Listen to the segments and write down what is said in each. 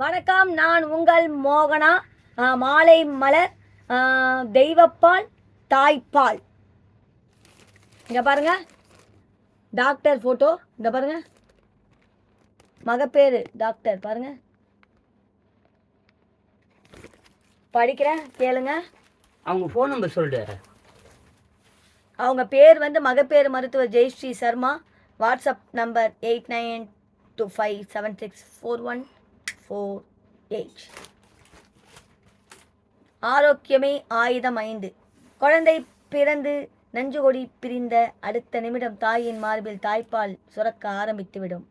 வணக்கம். நான் உங்கள் மோகனா. மாலை மலர், தெய்வப்பால், தாய்ப்பால். இங்கே பாருங்க, டாக்டர் ஃபோட்டோ. இந்த பாருங்க, மகப்பேறு டாக்டர் பாருங்க. படிக்கிறேன், கேளுங்க. அவங்க ஃபோன் நம்பர் சொல்லிடு. அவங்க பேர் வந்து மகப்பேறு மருத்துவர் ஜெயஸ்ரீ சர்மா. WhatsApp number 8925764148. ஆரோக்கியமே ஆயுதம் 5. குழந்தை பிறந்து நஞ்சுகொடி பிரிந்த அடுத்த நிமிடம் தாயின் மார்பில் தாய்ப்பால் சுரக்க ஆரம்பித்துவிடும்.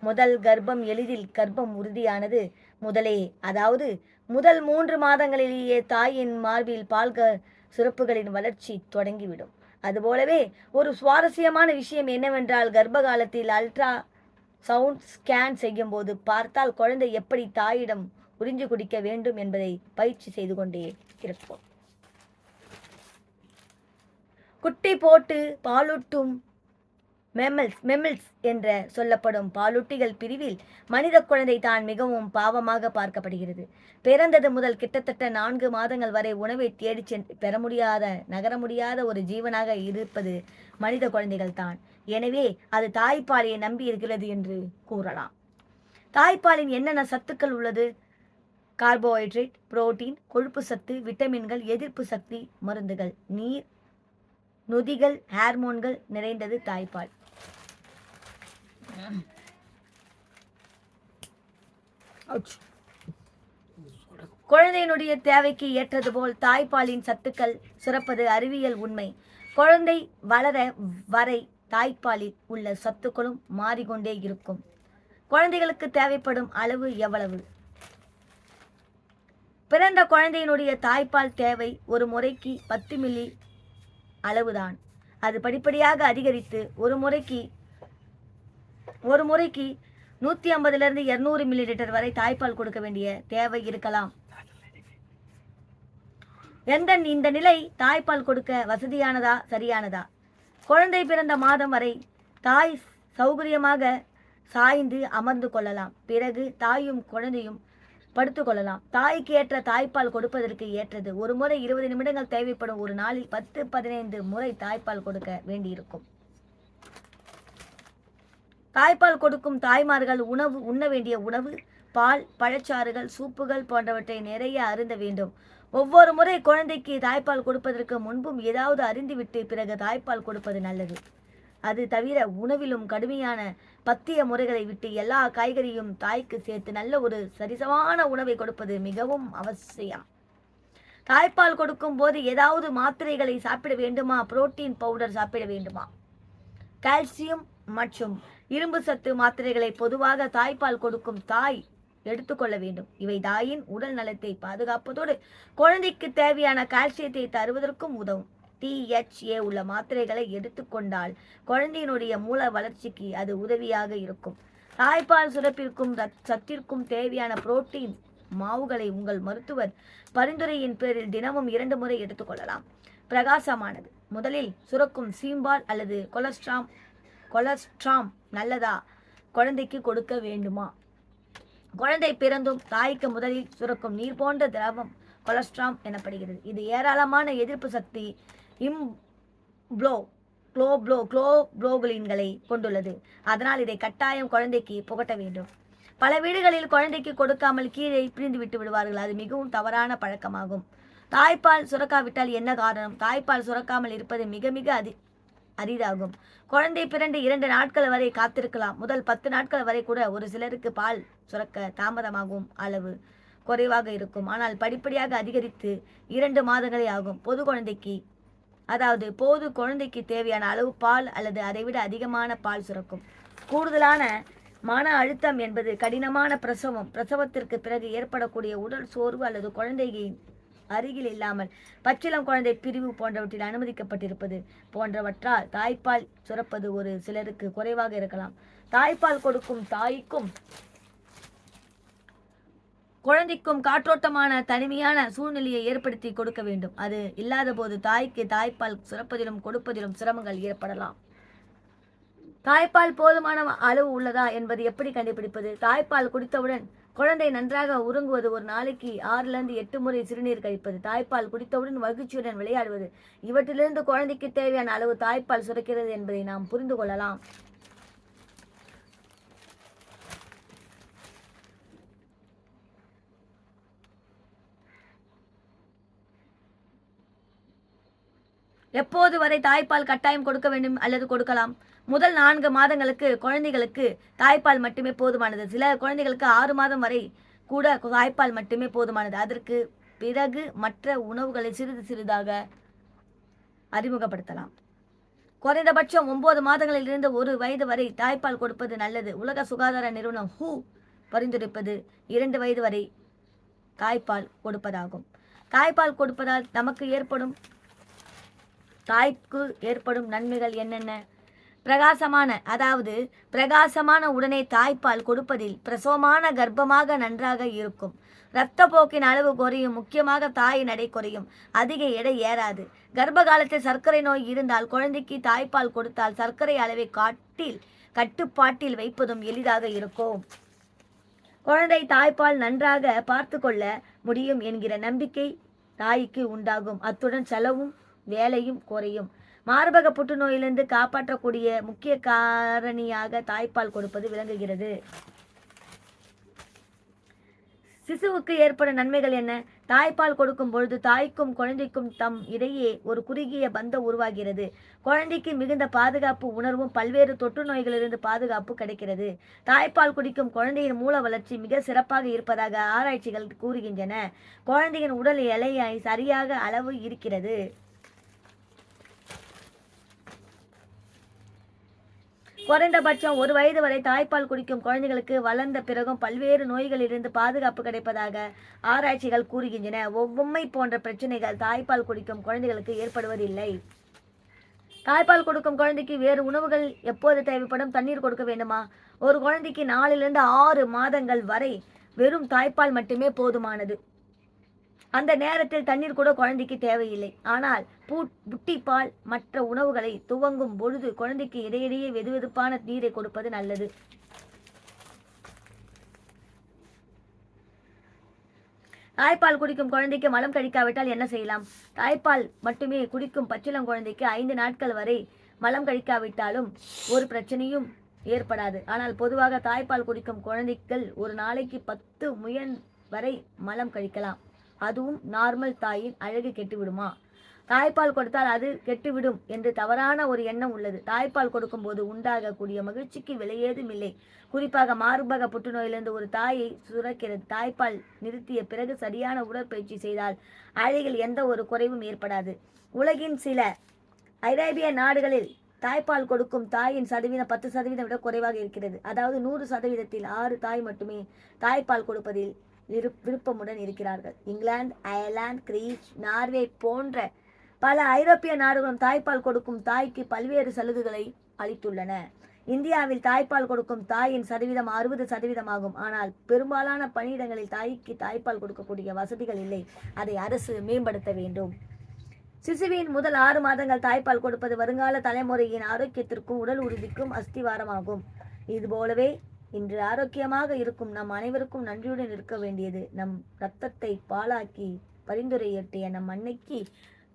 முதல் கர்ப்பம் எளிதில் கர்ப்பம் உறுதியானது முதலே, அதாவது முதல் 3 மாதங்களிலேயே தாயின் மார்பில் சுரப்புகளின் வளர்ச்சி தொடங்கிவிடும். அதுபோலவே ஒரு சுவாரஸ்யமான விஷயம் என்னவென்றால், கர்ப்ப காலத்தில் அல்ட்ரா சவுண்ட் ஸ்கேன் செய்யும் போது பார்த்தால் குழந்தை எப்படி தாயிடம் உறிஞ்சு குடிக்க வேண்டும் என்பதை பயிற்சி செய்து கொண்டே இருப்போம். குட்டி போட்டு பாலூட்டும் மெமில்ஸ் என்ற சொல்லப்படும் பாலூட்டிகள் பிரிவில் மனித குழந்தை தான் மிகவும் பாவமாக பார்க்கப்படுகிறது. பிறந்தது முதல் கிட்டத்தட்ட 4 மாதங்கள் வரை உணவை தேடி பெற முடியாத, நகர முடியாத ஒரு ஜீவனாக இருப்பது மனித குழந்தைகள் தான். எனவே அது தாய்ப்பாலையை நம்பி இருக்கிறது என்று கூறலாம். தாய்ப்பாலின் என்னென்ன சத்துக்கள் உள்ளது? கார்போஹைட்ரேட், புரோட்டீன், கொழுப்பு சத்து, விட்டமின்கள், எதிர்ப்பு சக்தி, மருந்துகள், நீர், நொதிகள், ஹார்மோன்கள் நிறைந்தது தாய்ப்பால். குழந்தையினுடைய தேவைக்கு ஏற்றது போல் தாய்ப்பாலின் சத்துக்கள் சுரப்பது அறிவியல் உண்மை. குழந்தை வளர வரை தாய்ப்பாலில் உள்ள சத்துக்களும் மாறிக்கொண்டே இருக்கும். குழந்தைகளுக்கு தேவைப்படும் அளவு எவ்வளவு? பிறந்த குழந்தையினுடைய தாய்ப்பால் தேவை ஒரு முறைக்கு 10 மில்லி அளவுதான். அது படிப்படியாக அதிகரித்து ஒரு முறைக்கு 150 200 மில்லி லிட்டர் வரை தாய்ப்பால் கொடுக்க வேண்டிய தேவை இருக்கலாம். இந்த நிலை தாய்ப்பால் கொடுக்க வசதியானதா, சரியானதா? குழந்தை பிறந்த மாதம் வரை தாய் சௌகரியமாக சாய்ந்து அமர்ந்து கொள்ளலாம். பிறகு தாயும் குழந்தையும் படுத்து கொள்ளலாம். தாய்க்கு ஏற்ற தாய்ப்பால் கொடுப்பதற்கு ஏற்றது. ஒரு முறை 20 நிமிடங்கள் தேவைப்படும். ஒரு நாளில் 10-15 முறை தாய்ப்பால் கொடுக்க வேண்டியிருக்கும். தாய்ப்பால் கொடுக்கும் தாய்மார்கள் உண்ண வேண்டிய உணவு பால், பழச்சாறுகள், சூப்புகள் போன்றவற்றை நிறைய அருந்த வேண்டும். ஒவ்வொரு முறை குழந்தைக்கு தாய்ப்பால் கொடுப்பதற்கு முன்பும் ஏதாவது அருந்திவிட்டு பிறகு தாய்ப்பால் கொடுப்பது நல்லது. அது தவிர உணவிலும் கடுமையான பத்திய முறைகளை விட்டு எல்லா காய்கறியும் தாய்க்கு சேர்த்து நல்ல ஒரு சரிசமான உணவை கொடுப்பது மிகவும் அவசியம். தாய்ப்பால் கொடுக்கும் போது ஏதாவது மாத்திரைகளை சாப்பிட வேண்டுமா? புரோட்டீன் பவுடர் சாப்பிட வேண்டுமா? கால்சியம் மற்றும் இரும்பு சத்து மாத்திரைகளை பொதுவாக தாய்ப்பால் கொடுக்கும் தாய் எடுத்துக்கொள்ள வேண்டும். இவை தாயின் உடல் நலத்தை பாதுகாப்பதோடு குழந்தைக்கு தேவையான கால்சியத்தை தருவதற்கும் உதவும். THA உள்ள மாத்திரைகளை எடுத்துக்கொண்டால் குழந்தையினுடைய மூல வளர்ச்சிக்கு அது உதவியாக இருக்கும். தாய்ப்பால் சுரப்பிற்கும் சத்திற்கும் தேவையான புரோட்டீன் மாவுகளை உங்கள் மருத்துவர் பரிந்துரையின் பேரில் தினமும் 2 முறை எடுத்துக்கொள்ளலாம். பிரகாசமானது. முதலில் சுரக்கும் சீம்பால் அல்லது கொலஸ்ட்ராம் நல்லதா? குழந்தைக்கு கொடுக்க வேண்டுமா? குழந்தை பிறந்தும் தாய்க்கு முதலில் சுரக்கும் நீர் போன்ற திரவம் கொலஸ்ட்ராம் எனப்படுகிறது. இது ஏராளமான எதிர்ப்பு சக்தி குளோபுலின்களை கொண்டுள்ளது. அதனால் இதை கட்டாயம் குழந்தைக்கு புகட்ட வேண்டும். பல வீடுகளில் குழந்தைக்கு கொடுக்காமல் கீழே பிரிந்து விட்டு விடுவார்கள். அது மிகவும் தவறான பழக்கமாகும். தாய்ப்பால் சுரக்காவிட்டால் என்ன காரணம்? தாய்ப்பால் சுரக்காமல் இருப்பது மிக மிக அரிதாகும். குழந்தை பிறந்து 2 நாட்கள் வரை காத்திருக்கலாம். முதல் 10 நாட்கள் வரை கூட ஒரு சிலருக்கு பால் சுரக்க தாமதமாகும் அளவு குறைவாக இருக்கும். ஆனால் படிப்படியாக அதிகரித்து 2 மாதங்களே ஆகும். போது குழந்தைக்கு தேவையான அளவு பால் அல்லது அதைவிட அதிகமான பால் சுரக்கும். கூடுதலான மன அழுத்தம் என்பது கடினமான பிரசவத்திற்கு பிறகு ஏற்படக்கூடிய உடல் சோர்வு அல்லது குழந்தையின் அருகில் இல்லாமல் பச்சிளம் குழந்தை பிரிவு போன்றவற்றில் அனுமதிக்கப்பட்டிருப்பது போன்றவற்றால் தாய்ப்பால் சுரப்பது ஒரு சிலருக்கு குறைவாக இருக்கலாம். தாய்ப்பால் கொடுக்கும் தாய்க்கும் குழந்தைக்கும் காற்றோட்டமான தனிமையான சூழ்நிலையை ஏற்படுத்தி கொடுக்க வேண்டும். அது இல்லாத போது தாய்க்கு தாய்ப்பால் சுரப்பதிலும் கொடுப்பதிலும் சிரமங்கள் ஏற்படலாம். தாய்ப்பால் போதுமான அளவு உள்ளதா என்பது எப்படி கண்டுபிடிப்பது? தாய்ப்பால் குடித்தவுடன் குழந்தை நன்றாக உறங்குவது, ஒரு நாளைக்கு 6லிருந்து 8 முறை சிறுநீர் கழிப்பது, தாய்ப்பால் குடித்தவுடன் மகிழ்ச்சியுடன் விளையாடுவது, இவற்றிலிருந்து குழந்தைக்கு தேவையான அளவு தாய்ப்பால் சுரக்கிறது என்பதை நாம் புரிந்து கொள்ளலாம். எப்போது வரை தாய்ப்பால் கட்டாயம் கொடுக்க வேண்டும் அல்லது கொடுக்கலாம்? முதல் 4 மாதங்களுக்கு குழந்தைகளுக்கு தாய்ப்பால் மட்டுமே போதுமானது. சில குழந்தைகளுக்கு 6 மாதம் வரை கூட தாய்ப்பால் மட்டுமே போதுமானது. அதற்கு பிறகு மற்ற உணவுகளை சிறிது சிறிதாக அறிமுகப்படுத்தலாம். குறைந்தபட்சம் 9 மாதங்களில் இருந்து 1 வயது வரை தாய்ப்பால் கொடுப்பது நல்லது. உலக சுகாதார நிறுவனம் WHO பரிந்துரைப்பது 2 வயது வரை தாய்ப்பால் கொடுப்பதாகும். தாய்ப்பால் கொடுப்பதால் தாய்க்கு ஏற்படும் நன்மைகள் என்னென்ன? பிரகாசமான உடனே தாய்ப்பால் கொடுப்பதில் பிரசவமான கர்ப்பமாக நன்றாக இருக்கும். இரத்த போக்கின் அளவு குறையும். முக்கியமாக தாயின் எடை குறையும். அதிக எடை ஏறாது. கர்ப்ப காலத்தில் சர்க்கரை நோய் இருந்தால் குழந்தைக்கு தாய்ப்பால் கொடுத்தால் சர்க்கரை அளவை கட்டுப்பாட்டில் வைப்பதும் எளிதாக இருக்கும். குழந்தை தாய்ப்பால் நன்றாக பார்த்து கொள்ள முடியும் என்கிற நம்பிக்கை தாய்க்கு உண்டாகும். அத்துடன் செலவும் வேலையும் குறையும். மார்பக புற்றுநோயிலிருந்து காப்பாற்றக்கூடிய முக்கிய காரணியாக தாய்ப்பால் கொடுப்பது விளங்குகிறது. சிசுவுக்கு ஏற்படும் நன்மைகள் என்ன? தாய்ப்பால் கொடுக்கும் பொழுது தாய்க்கும் குழந்தைக்கும் தம் இடையே ஒரு குறுகிய பந்தம் உருவாகிறது. குழந்தைக்கு மிகுந்த பாதுகாப்பு உணர்வும் பல்வேறு தொற்று நோய்களிலிருந்து பாதுகாப்பு கிடைக்கிறது. தாய்ப்பால் குடிக்கும் குழந்தையின் மூல வளர்ச்சி மிக சிறப்பாக இருப்பதாக ஆராய்ச்சிகள் கூறுகின்றன. குழந்தையின் உடல் எடையை சரியாக அளவு இருக்கிறது. குறைந்தபட்சம் 1 வயது வரை தாய்ப்பால் குடிக்கும் குழந்தைகளுக்கு வளர்ந்த பிறகும் பல்வேறு நோய்களிலிருந்து பாதுகாப்பு கிடைப்பதாக ஆராய்ச்சிகள் கூறுகின்றன. ஒவ்வாமை போன்ற பிரச்சனைகள் தாய்ப்பால் குடிக்கும் குழந்தைகளுக்கு ஏற்படுவதில்லை. தாய்ப்பால் கொடுக்கும் குழந்தைக்கு வேறு உணவுகள் எப்போது தேவைப்படும்? தண்ணீர் கொடுக்க வேண்டுமா? ஒரு குழந்தைக்கு 4லிருந்து 6 மாதங்கள் வரை வெறும் தாய்ப்பால் மட்டுமே போதுமானது. அந்த நேரத்தில் தண்ணீர் கூட குழந்தைக்கு தேவையில்லை. ஆனால் புட்டிப்பால் மற்ற உணவுகளை துவங்கும் பொழுது குழந்தைக்கு இடையிடையே வெதுவெதுப்பான நீரை கொடுப்பது நல்லது. தாய்ப்பால் குடிக்கும் குழந்தைக்கு மலம் கழிக்காவிட்டால் என்ன செய்யலாம்? தாய்ப்பால் மட்டுமே குடிக்கும் பச்சிளம் குழந்தைக்கு 5 நாட்கள் வரை மலம் கழிக்காவிட்டாலும் ஒரு பிரச்சனையும் ஏற்படாது. ஆனால் பொதுவாக தாய்ப்பால் குடிக்கும் குழந்தைகள் ஒரு நாளைக்கு 10 முறை வரை மலம் கழிக்கலாம். அதுவும் நார்மல் தாயின் அழகு கெட்டுவிடுமா? தாய்ப்பால் கொடுத்தால் அது கெட்டுவிடும் என்று தவறான ஒரு எண்ணம் உள்ளது. தாய்ப்பால் கொடுக்கும் போது உண்டாகக்கூடிய மகிழ்ச்சிக்கு விலையேதும் இல்லை. குறிப்பாக மார்பக புற்றுநோயிலிருந்து ஒரு தாயை சுரக்கிறது. தாய்ப்பால் நிறுத்திய பிறகு சரியான உடற்பயிற்சி செய்தால் அழகில் எந்த ஒரு குறைவும் ஏற்படாது. உலகின் சில ஐரோப்பிய நாடுகளில் தாய்ப்பால் கொடுக்கும் தாயின் சதவீதம் 10% விட குறைவாக இருக்கிறது. அதாவது 100%ல் 6 தாய் மட்டுமே தாய்ப்பால் கொடுப்பதில் விருப்பமுடன் இருக்கிறார்கள். இங்கிலாந்து, அயர்லாந்து, கிரீஸ், நார்வே போன்ற பல ஐரோப்பிய நாடுகளும் தாய்ப்பால் கொடுக்கும் தாய்க்கு பல்வேறு சலுகைகளை அளித்துள்ளன. இந்தியாவில் தாய்ப்பால் கொடுக்கும் தாயின் சதவீதம் 60% ஆகும். ஆனால் பெரும்பாலான பணியிடங்களில் தாய்க்கு தாய்ப்பால் கொடுக்கக்கூடிய வசதிகள் இல்லை. அதை அரசு மேம்படுத்த வேண்டும். சிசுவின் முதல் 6 மாதங்கள் தாய்ப்பால் கொடுப்பது வருங்கால தலைமுறையின் ஆரோக்கியத்திற்கும் உடல் உறுதிக்கும் அஸ்திவாரமாகும். இதுபோலவே இன்று ஆரோக்கியமாக இருக்கும் நம் அனைவருக்கும் நன்றியுடன் இருக்க வேண்டியது நம் இரத்தத்தை பாலாக்கி பரிந்துரையிட்டிய நம் அன்னைக்கு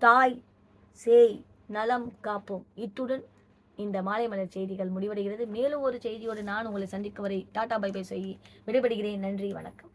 தாய் சேய் நலம் காப்போம். இத்துடன் இந்த மாலை மலர் செய்திகள் முடிவடைகிறது. மேலும் ஒரு செய்தியோடு நான் உங்களை சந்திக்கும் வரை டாடா பை பை சொல்லி விடைபெறுகிறேன். நன்றி, வணக்கம்.